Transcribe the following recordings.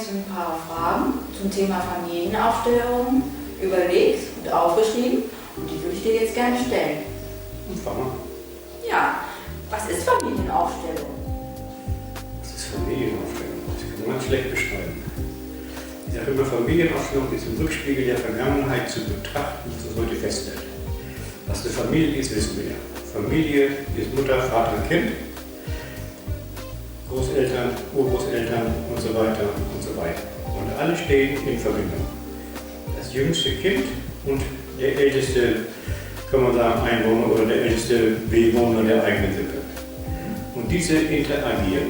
jetzt ein paar Fragen zum Thema Familienaufstellung überlegt und aufgeschrieben und die würde ich dir jetzt gerne stellen. Fang mal. Ja, was ist Familienaufstellung? Was ist Familienaufstellung? Das kann man schlecht beschreiben. Ich sage immer, Familienaufstellung ist im Rückspiegel der Vergangenheit zu betrachten, was es heute festhält. Was eine Familie ist, wissen wir ja. Familie ist Mutter, Vater, Kind, Großeltern, Urgroßeltern und so weiter und so weiter. Und alle stehen in Verbindung. Das jüngste Kind und der älteste, kann man sagen, Einwohner oder der älteste Bewohner der eigenen Sippe. Und diese interagieren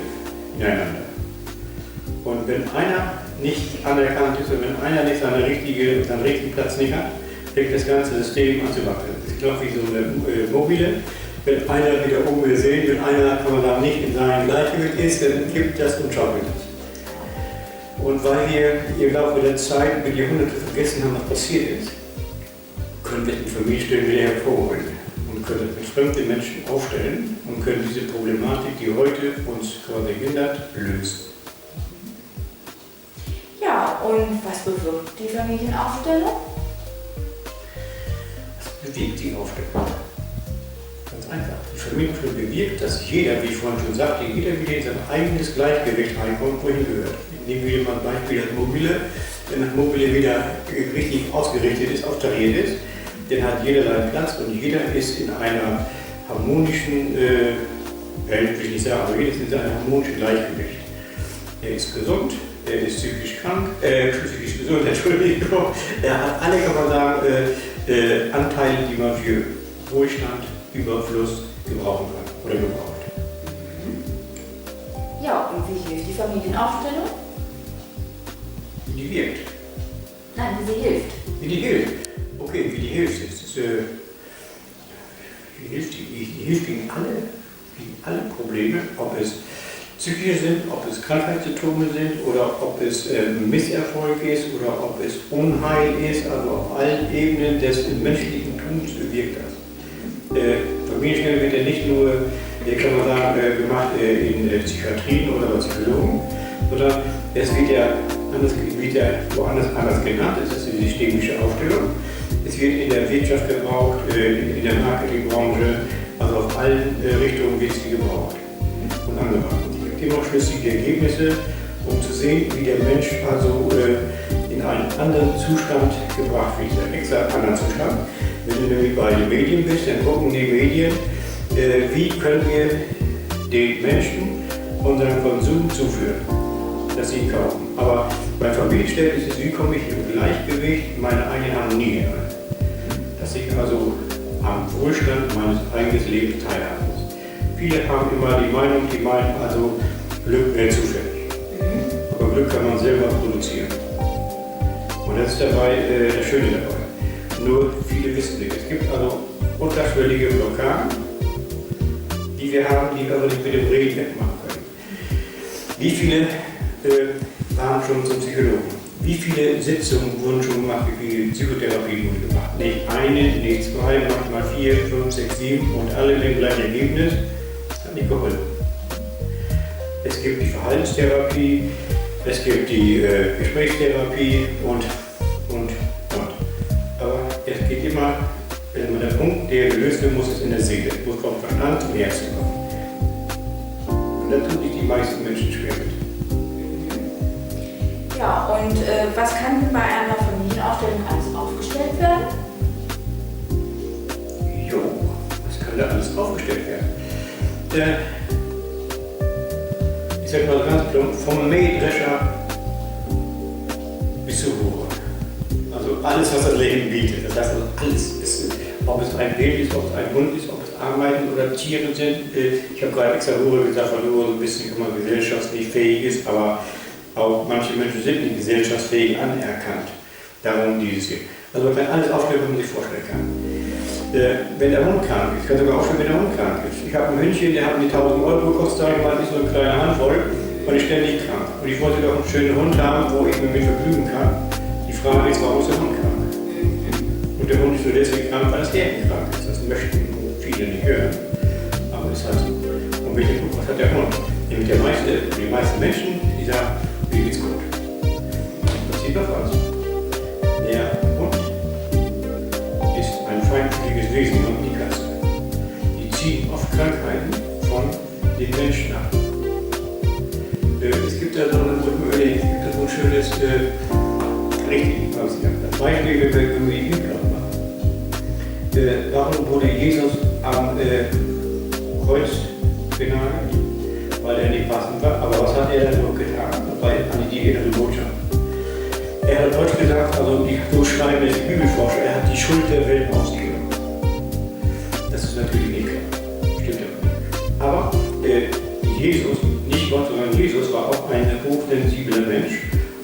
ineinander. Und wenn einer nicht anerkannt ist und wenn einer nicht seinen richtigen Platz nicht hat, fängt das ganze System an zu wackeln. Das ist, glaube ich, wie so eine Mobile. Wenn einer wieder oben will sehen, wenn einer, kann man sagen, nicht in seinem Gleichgewicht ist, dann kippt das und schaukelt das. Und weil wir im Laufe der Zeit mit Jahrhunderten vergessen haben, was passiert ist, können wir die Familienstellen wieder hervorholen und können mit fremden Menschen aufstellen und können diese Problematik, die heute uns quasi hindert, lösen. Ja, und was bewirkt die Familienaufstellung? Was bewegt die Aufstellung? Ganz einfach. Die Familienaufstellung bewirkt, dass jeder, wie ich vorhin schon sagte, jeder wieder in sein eigenes Gleichgewicht reinkommt, wohin gehört. Nehmen wir mal ein Beispiel als Mobile. Wenn das Mobile wieder richtig ausgerichtet ist, austariert ist, dann hat jeder seinen Platz und jeder ist in einer harmonischen, will ich nicht sagen, aber jeder ist in seinem harmonischen Gleichgewicht. Er ist gesund, er ist psychisch krank, psychisch gesund, Entschuldigung. Er hat alle, kann man sagen, Anteile, die man für Wohlstand, Überfluss gebrauchen kann oder gebraucht. Ja, und wie hilft die Familienaufstellung? Wie die wirkt. Nein, wie sie hilft. Wie die hilft. Okay, wie die hilft. Die hilft gegen alle Probleme, ob es psychische sind, ob es Krankheitssymptome sind oder ob es Misserfolg ist oder ob es Unheil ist, also auf allen Ebenen des menschlichen Tuns wirkt das. Familienstelle wird ja nicht nur, kann man sagen, gemacht in Psychiatrien oder bei Psychologen, sondern es wird ja woanders anders genannt. Es ist die systemische Aufstellung. Es wird in der Wirtschaft gebraucht, in der Marketingbranche, also auf allen Richtungen wird sie gebraucht und angewandt. Es gibt immer schlüssige Ergebnisse, um zu sehen, wie der Mensch also in einen anderen Zustand gebracht wird, einen extra anderen Zustand. Wenn du nämlich bei den Medien bist, dann gucken die Medien, wie können wir den Menschen unseren Konsum zuführen, dass sie ihn kaufen. Aber bei Familienstellen ist es, wie komme ich im Gleichgewicht in meine eigene Harmonie hinein. Dass ich also am Wohlstand meines eigenen Lebens teilhaben muss. Viele haben immer die Meinung, die meinen also, Glück wäre zufällig. Aber Glück kann man selber produzieren. Und das ist dabei das Schöne dabei. Nur viele wissen nicht. Es gibt also unterschwellige Blockaden, die wir haben, die wir aber nicht mit dem Reden wegmachen können. Wie viele waren schon zum Psychologen? Wie viele Sitzungen wurden schon gemacht? Wie viele Psychotherapien wurden gemacht? Nicht eine, nicht zwei, manchmal 4, 5, 6, 7 und alle mit dem gleichen Ergebnis. Das hat nicht geholfen. Es gibt die Verhaltenstherapie, es gibt die Gesprächstherapie und. Aber es geht immer, der Punkt, der gelöst werden muss, ist in der Seele. Es muss vom Verstand zum Herzen kommen. Und da tun sich die meisten Menschen schwer mit. Ja, und was kann denn bei einer Familienaufstellung alles aufgestellt werden? Jo, was kann da alles aufgestellt werden? Ich sag mal ganz plump, vom Mähdrescher bis zur Hure. Also alles, was das Leben bietet. Das heißt also alles ist, ob es ein Bild ist, ob es ein Hund ist, ob es Ameisen oder Tiere sind. Ich habe gerade extra Hure gesagt, weil Hure so ein bisschen gesellschaftslich fähig ist, aber auch manche Menschen sind nicht gesellschaftsfähig anerkannt. Darum dieses hier. Also man kann alles aufstellen, was man sich vorstellen kann. Wenn der Hund krank ist, kann sogar aufstellen, wenn der Hund krank ist. Ich habe ein Hündchen, der hat mir 1000 Euro gekostet, sage ich mal, ist so eine kleine Handvoll und ist ständig krank. Und ich wollte doch einen schönen Hund haben, wo ich mit mir vergnügen kann. Die Frage ist, warum ist der Hund krank? Und der Hund ist nur deswegen krank, weil das Herz krank ist. Das möchten viele nicht hören. Aber es ist halt so. Und wenn ich gucke, was hat der Hund? Nämlich die meisten Menschen, die sagen, mir geht's gut. Wesen haben die Katzen. Die ziehen oft Krankheiten von den Menschen ab. Es gibt da so ein schönes, das Beispiel, wenn wir irgendwie Implant machen. Warum wurde Jesus am Kreuz genagelt? Weil er nicht passend war. Aber was hat er dann noch getan? Bei die innere Botschaft. Er hat Deutsch gesagt, also so schreiben es die Bibelforscher, er hat die Schuld der Welt ausgenommen. Das ist natürlich nicht klar. Stimmt ja nicht. Aber Jesus, nicht Gott, sondern Jesus war auch ein hochsensibler Mensch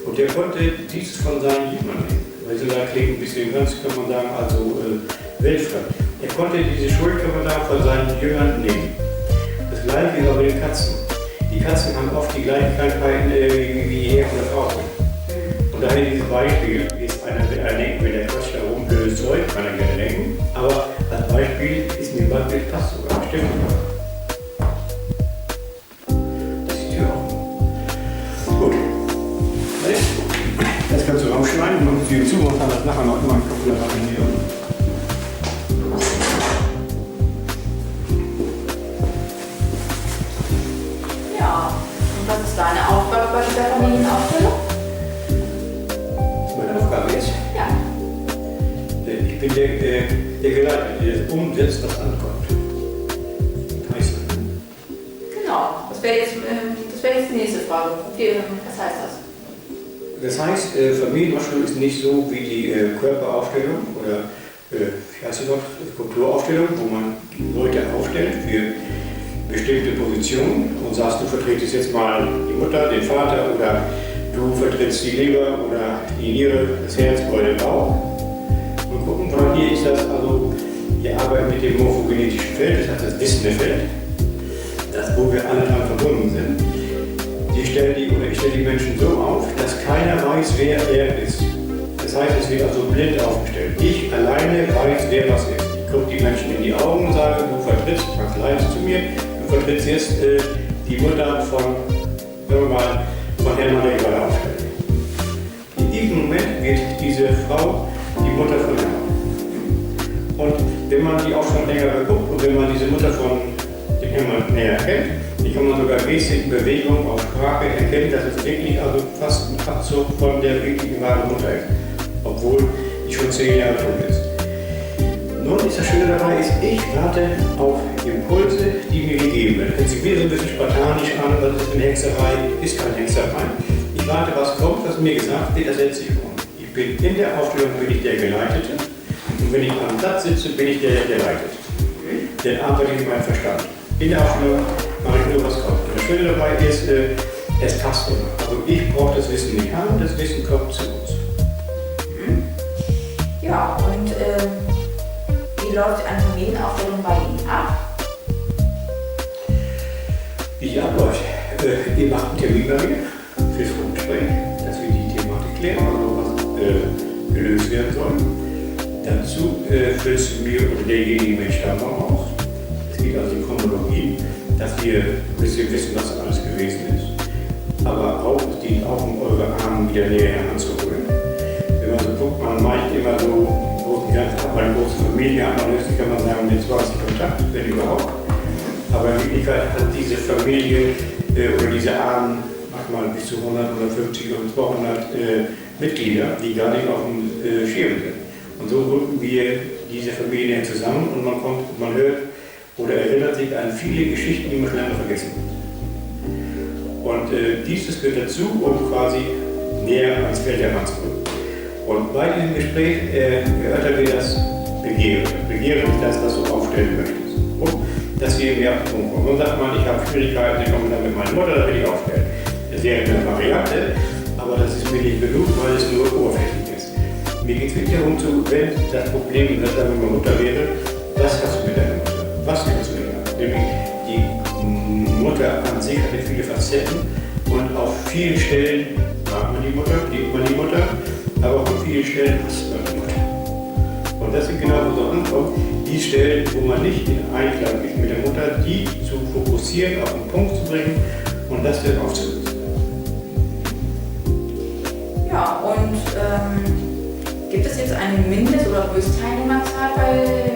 und der konnte dies von seinen Jüngern nehmen. Weil so da klingt ein bisschen ganz, kann man sagen, also weltfremd. Er konnte diese Schuld, kann man sagen, von seinen Jüngern nehmen. Das gleiche ist auch mit den Katzen. Die Katzen haben oft die gleichen Krankheiten wie Herr oder Frau. Und daher dieses Beispiel ist einer denkt, wenn der Quatsch da rum blödes Zeug, kann er gerne denken. Aber als Beispiel ist mir ein Bild passt sogar. Stimmt sogar. Das ist die Tür offen. Gut. Das kannst du rausschneiden, man muss die zu und kann das nachher noch immer kaputt machen. Was ist deine Aufgabe bei dieser Familienaufstellung? Meine Aufgabe ist? Ja. Ich bin der Geleiter, der das umsetzt, was ankommt. Heißt das? Genau. Das wäre jetzt die nächste Frage. Was heißt das? Das heißt, Familienaufstellung ist nicht so wie die Körperaufstellung oder wie heißt die noch, Kulturaufstellung, wo man Leute aufstellt für bestimmte Positionen und sagst, du vertrittst jetzt mal die Mutter, den Vater oder du vertrittst die Leber oder die Niere, das Herz oder den Bauch. Und gucken, sondern hier ist das, also wir arbeiten mit dem morphogenetischen Feld, das heißt das wissende Feld, das, wo wir alle dran verbunden sind. Ich stelle die Menschen so auf, dass keiner weiß, wer er ist. Das heißt, es wird also blind aufgestellt. Ich alleine weiß, wer was ist. Ich gucke die Menschen in die Augen und sage, du vertrittst, verkleidest zu mir, du vertrittst jetzt die Mutter von, sagen wir mal, von Hermann der gerade aufstellen. In diesem Moment wird diese Frau die Mutter von Hermann. Und wenn man die auch schon länger beguckt und wenn man diese Mutter von dem Hermann näher kennt, die kann man sogar Gestik, Bewegung, auf Sprache erkennen, dass es wirklich also fast ein Abzug von der wirklichen wahren Mutter ist, obwohl die schon 10 Jahre tot ist. Nun ist das Schöne dabei, ich warte auf Impulse, die mir gegeben werden. Hört sich mir so ein bisschen spartanisch an, was ist eine Hexerei, ist keine Hexerei. Ich warte, was kommt, was mir gesagt wird, das setze ich um. Ich bin in der Aufstellung, bin ich der Geleitete und wenn ich am Platz sitze, bin ich der Geleitete. Dann arbeite ich mit meinem Verstand. In der Aufstellung mache ich nur, was kommt. Und das Schöne dabei ist, es passt immer. Also ich brauche das Wissen nicht haben, das Wissen kommt zu uns. Ja, und wie läuft eine Familienaufstellung bei Ihnen ab? Wie die abläuft. Wir machen einen Termin bei mir fürs Gespräch, dass wir die Thematik klären, also was gelöst werden soll. Dazu füllst du mir oder derjenige mit Stammbaum aus. Es geht also die Chronologie, dass wir ein bisschen wissen, was alles gewesen ist. Aber auch, es dient auch, um eure Ahnen wieder näher heranzuholen. Wenn man so guckt, man meint immer so, eine große Familie hat man höchstens, kann man sagen, mit 20 Kontakt, wenn überhaupt. Aber in Wirklichkeit hat diese Familie oder diese Ahnen manchmal bis zu 100, 150 und 200 Mitglieder, die gar nicht auf dem Schirm sind. Und so rücken wir diese Familien zusammen und man hört oder erinnert sich an viele Geschichten, die man schon lange vergessen hat. Und dieses gehört dazu, um quasi näher ans Feld heranzukommen. Und bei diesem Gespräch erörtern wir das Begehren. Begehren ist das, was du aufstellen möchtest. Und dass wir mehr auf den Punkt kommen. Und sagt man, ich habe Schwierigkeiten, ich komme dann mit meiner Mutter, da will ich aufstellen. Das wäre eine Variante, aber das ist mir nicht genug, weil es nur oberflächlich ist. Mir geht es wirklich darum, wenn das Problem, dass deine Mutter wäre, was hast du mit deiner Mutter? Was kannst du mit ihr? Nämlich die Mutter an sich hat viele Facetten und auf vielen Stellen mag man die Mutter, liebt man die Mutter, aber auch an vielen Stellen hasst man die Mutter. Und das sind genau, wo so ankommt, die Stellen, wo man nicht in Einklang ist mit der Mutter, die zu fokussieren, auf den Punkt zu bringen und das dann aufzulösen. Ja, und gibt es jetzt eine Mindest- oder Höchstteilnehmerzahl bei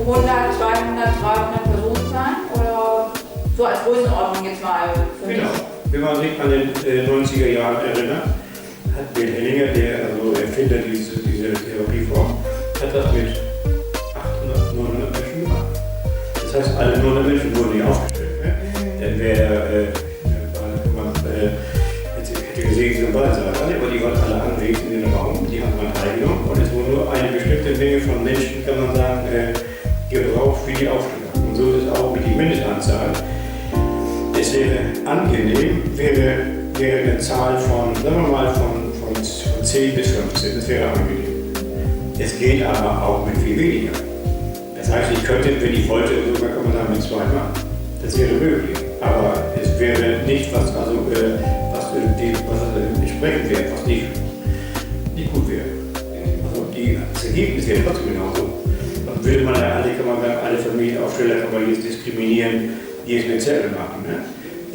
100, 200, 300 Personen sein? Oder so als Größenordnung jetzt mal für mich? Genau. Wenn man sich an den 90er Jahren erinnert, hat Bill Hellinger, der also Erfinder diese Therapieform, hat das mit 800, 900 Menschen gemacht. Das heißt, alle 900 Menschen wurden nicht aufgestellt. Ne? Dann wäre hätte gesehen, so ein Ballsaal, aber die waren alle anwesend in den Raum, die hat man teilgenommen und es wurde nur eine bestimmte Menge von Menschen, kann man sagen, gebraucht für die Aufstellung. Und so ist es auch mit der Mindestanzahl. Es wäre angenehm, wäre eine Zahl von, sagen wir mal, von 10 bis 15, das wäre angenehm. Es geht aber auch mit viel weniger. Das heißt, ich könnte, wenn ich wollte, sogar kann man sagen, mit 2 machen. Das wäre möglich. Aber es wäre nicht, was entsprechend wäre, was nicht gut wäre. Also das Ergebnis wäre trotzdem genauso. Dann würde man ja alle Familienaufsteller kann man jetzt diskriminieren, die es mit Zetteln machen. Ne?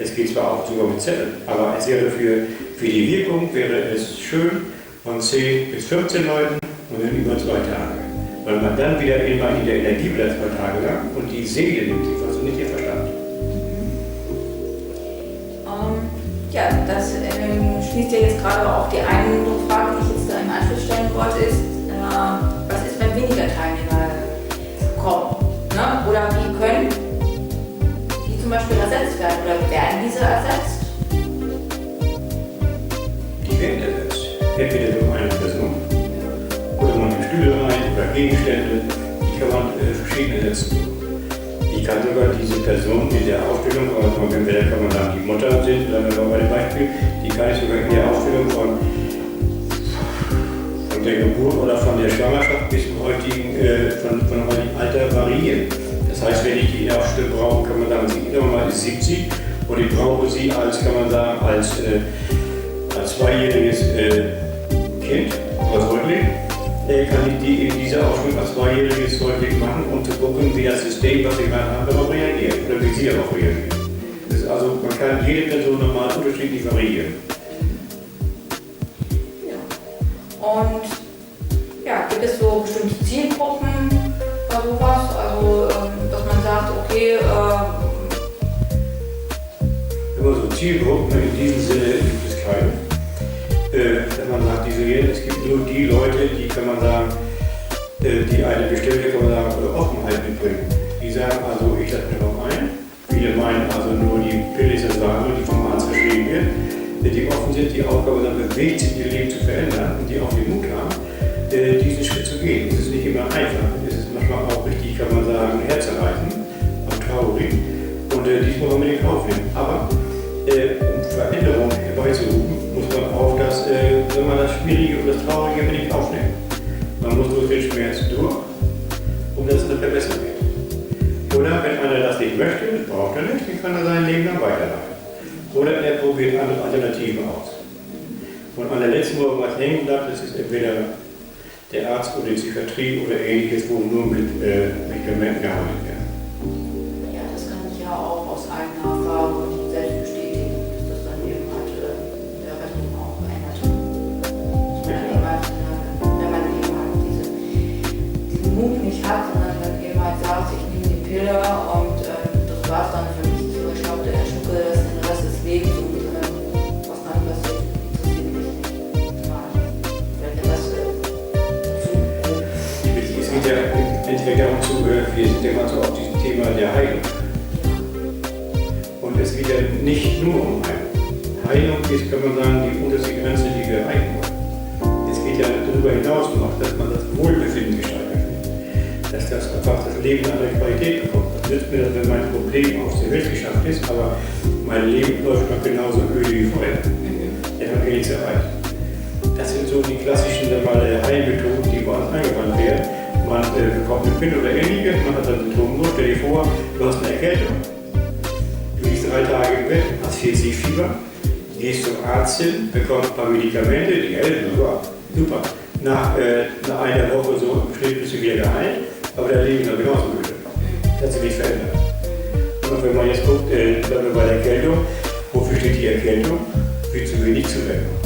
Es geht zwar auch sogar mit Zetteln, aber es wäre für die Wirkung wäre es schön von 10 bis 15 Leuten und dann über 2 Tage. Weil man dann wieder immer in der Energie bleibt 2 Tage lang und die Seele nimmt sich, also nicht der Verstand. Ja, das schließt ja jetzt gerade auch die eine Frage, die ich jetzt da im Anschluss stellen wollte, ist, was ist, wenn weniger Teilnehmer kommen? Ne? Oder wie können die zum Beispiel ersetzt werden? Oder werden diese ersetzt? Die werden ersetzt. Entweder durch eine Person oder man nimmt Stühle rein oder Gegenstände, die kann man verschieden ersetzen. Ich kann sogar diese Person in der Aufstellung, also entweder kann man sagen, die Mutter sind, bleiben wir bei dem Beispiel, die kann ich sogar in der Aufstellung von der Geburt oder von der Schwangerschaft bis zum heutigen Alter variieren. Das heißt, wenn ich die Aufstellung brauche, kann man sagen, sie normal ist 70 und ich brauche sie als, kann man sagen, als 2-jähriges Kind oder Säugling. Kann ich die in dieser Aufstellung als 2-jähriges Säugling machen, um zu gucken, wie das System, was ich gerade habe, darauf reagiert oder wie sie darauf reagiert. Das ist also, man kann jede Person normal unterschiedlich variieren. Ja. Und ja, gibt es so bestimmte Zielgruppen oder sowas? Also, dass man sagt, okay, immer so Zielgruppen, in diesem Sinne gibt es keine. Wenn man sagt, es gibt nur die Leute, die kann man sagen, die eine bestimmte kann man sagen, Offenheit mitbringen. Die sagen also, ich lasse mich darauf ein. Viele meinen also nur die Pille ist das Wahre, die vom Arzt verschrieben wird. Die offen sind, die Aufgabe dann bewegt sind, ihr Leben zu verändern und die auch den Mut haben, diesen Schritt zu gehen. Es ist nicht immer einfach. Es ist manchmal auch richtig, kann man sagen, herzerreißend, auch traurig. Und dies muss man mit in Kauf nehmen. Aber um Veränderung herbeizurufen, muss man auch wenn man das Schwierige und das Traurige mit in Kauf nimmt. Man muss durch den Schmerz durch, um dass es dann verbessert wird. Oder wenn einer das nicht möchte, das braucht er nicht, dann kann er sein Leben lang weiterleiten. Oder er probiert andere Alternativen aus. Und an der letzten Woche, was hängen bleibt, das ist entweder der Arzt oder die Psychiatrie oder ähnliches, wo nur mit Medikamenten gehandelt werden. ja, das kann ich ja auch aus eigener Erfahrung selbst bestätigen, dass das dann eben halt der Rettung auch verändert. Wenn man eben halt diesen Mut nicht hat, sondern dann eben halt sagt, ich nehme die Pille und das war es dann für mich. Ich glaube, der Schnucke das den Rest des Lebens und was dann passiert, interessiert mich nicht. Wenn das Es geht ja entweder darum zu, wir sind ja mal so auf diesem Thema der Heilung. Und es geht ja nicht nur um Heilung. Heilung ist, kann man sagen, die unterste Grenze, die wir erreichen wollen. Es geht ja darüber hinaus noch, dass man das Wohlbefinden gesteigert wird. Dass das einfach das Leben an der Qualität bekommt. Das nützt mir, wenn mein Problem aus der Welt geschafft ist, aber mein Leben läuft noch genauso öde wie vorher. Ich habe nichts erreicht. Das sind so die klassischen Heilmethoden, die bei uns angewandt werden. Man bekommt eine Pille oder ähnliches, man hat dann Symptome. Stell dir vor, du hast eine Erkältung, du liegst 3 Tage im Bett, hast 40 Fieber, gehst zum Arzt hin, bekommst ein paar Medikamente, die helfen, super. Nach einer Woche so im Schnitt bist du wieder geheilt, aber dein Leben ist noch genauso müde. Das hat sich nicht verändert. Und wenn man jetzt guckt, bleiben wir bei der Erkältung, wofür steht die Erkältung? Für zu wenig Zuwendung.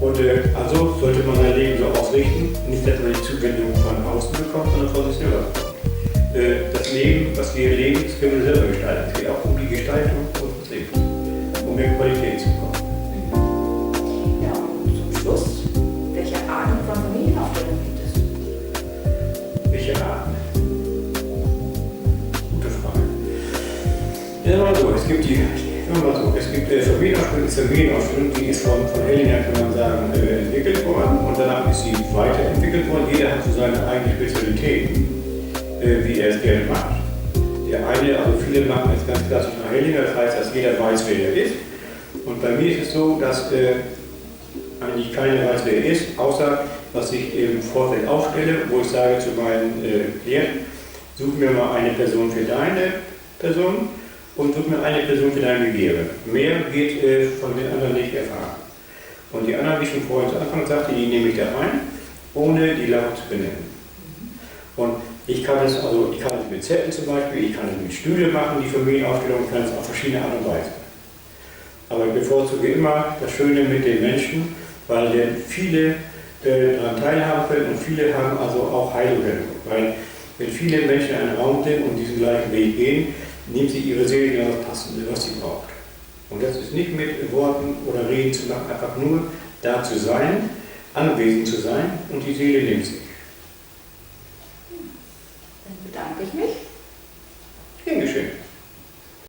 Und also sollte man sein Leben so ausrichten, nicht, dass man die Zuwendung von außen bekommt, sondern von sich selber bekommt. das Leben, was wir leben, das können wir selber gestalten. Es geht auch um die Gestaltung unseres Lebens, um mehr Qualität zu bekommen. Ja, und zum Schluss, welche Arten von Familienaufstellung gibt es? Welche Arten? Gute Frage. Ja, mal so, es gibt Familienaufstellung, die ist von Hellinger, kann man sagen, entwickelt worden und danach ist sie weiterentwickelt worden. Jeder hat so seine eigenen Spezialitäten, wie er es gerne macht. Der eine, also viele machen es ganz klassisch nach Hellinger, das heißt, dass jeder weiß, wer er ist. Und bei mir ist es so, dass eigentlich keiner weiß, wer er ist, außer was ich im Vorfeld aufstelle, wo ich sage zu meinen Klienten, such mir mal eine Person für deine Person und such mir eine Person für deine Begehren. Mehr wird von den anderen nicht erfahren. Und die anderen, wie ich schon vorhin zu Anfang sagte, die nehme ich da rein, ohne die laut zu benennen. Und ich kann es mit Zetteln zum Beispiel, ich kann es mit Stühle machen, die Familienaufstellung, ich kann es auf verschiedene Art und Weise. Aber ich bevorzuge immer das Schöne mit den Menschen, weil viele daran teilhaben können und viele haben also auch Heilung. Weil wenn viele Menschen in einem Raum sind und diesen gleichen Weg gehen, nimmt sie ihre Seele genau das Passende, was sie braucht. Und das ist nicht mit Worten oder Reden zu machen, einfach nur da zu sein, anwesend zu sein und die Seele nimmt sich. Dann bedanke ich mich. Gern geschehen.